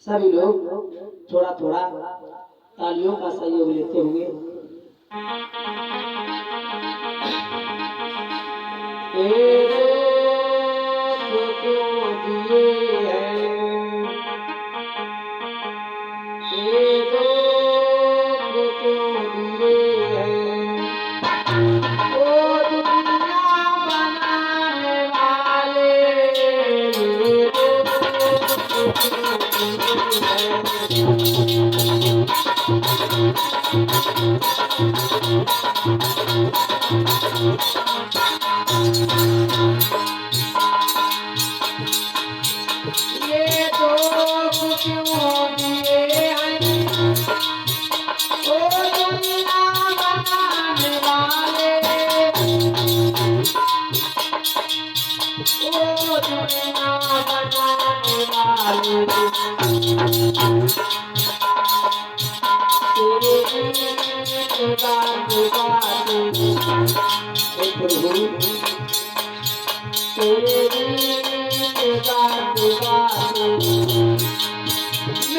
सभी लोग थोड़ा थोड़ा तालियों का सहयोग लेते हुए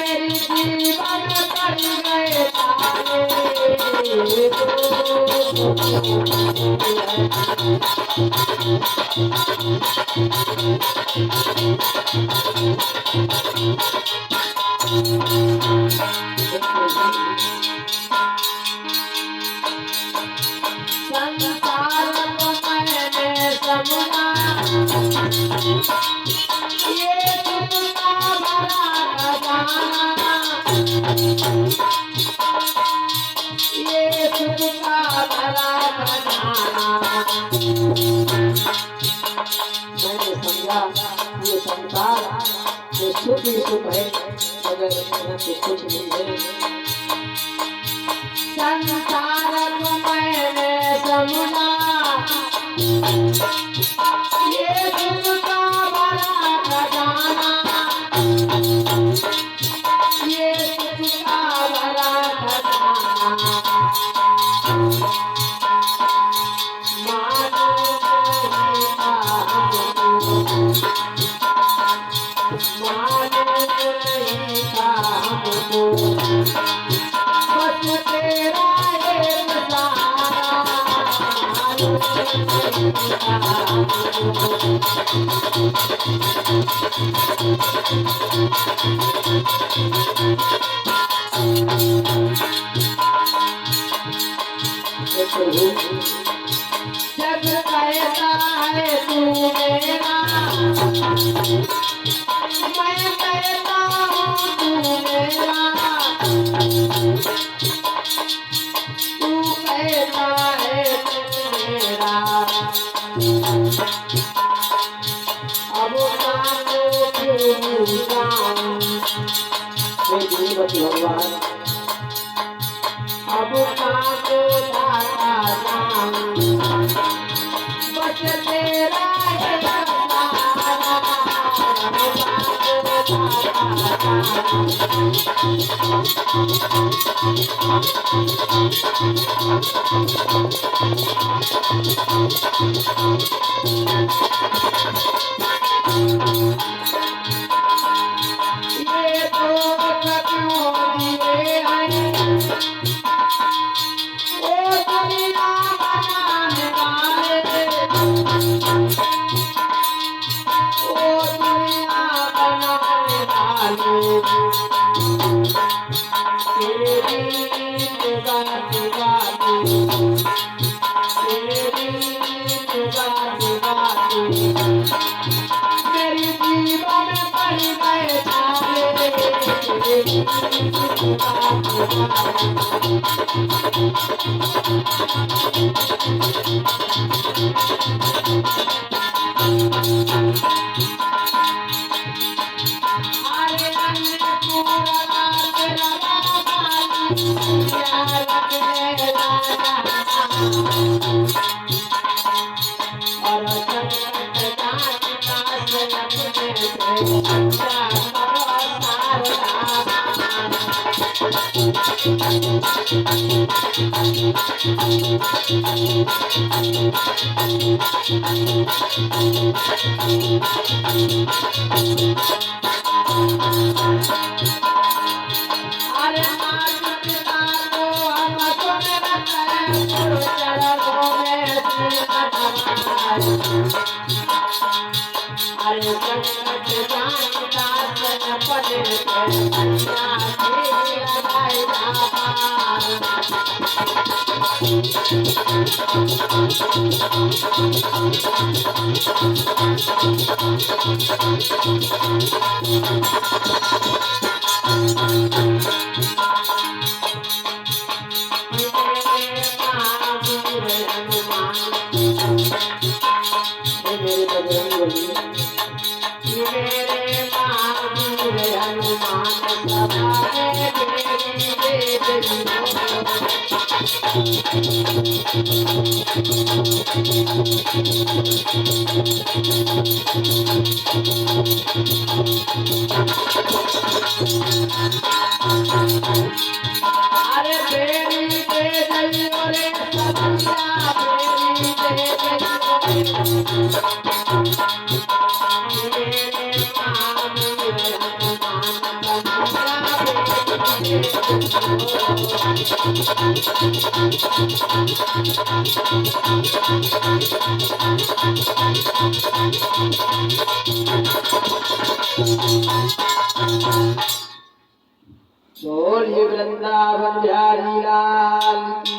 मेरी जीवन कर गए संसार को मैंने समझा ये तुमका भरा खजाना ये तुमका भरा खजाना मैंने समझा ये संसार ये सुख ही सुख है मगर यहाँ पे कुछ नहीं है संसार को मैंने समझा ये तुमका भरा खजाना ये तुमका भरा खजाना मानो नहीं था मानो नहीं था हमको बस तेरा एक सहारा जग कहता है तू मेरा मैं कहता हूँ तू मेरा तू कहता है तू मेरा अब मानो क्यों जाऊं भगवान अब मानो दाता जाऊं बस तेरा एक सहारा ये तो क्यों दिए हैं ओ दुनिया बनाने वाले ओ दुनिया बनाने वाले तेरी निगाह तेरी निगाह मेरी जीवन पर गए अरे माता को हम सुने रखते चरणों में अरे संकट जानता सन पड़े कन्या की लगाई अरे बेरी दे दइयो रे सतिया बेरी दे दइयो मेरे नाम बोलिए वृंदावन बिहारी लाल की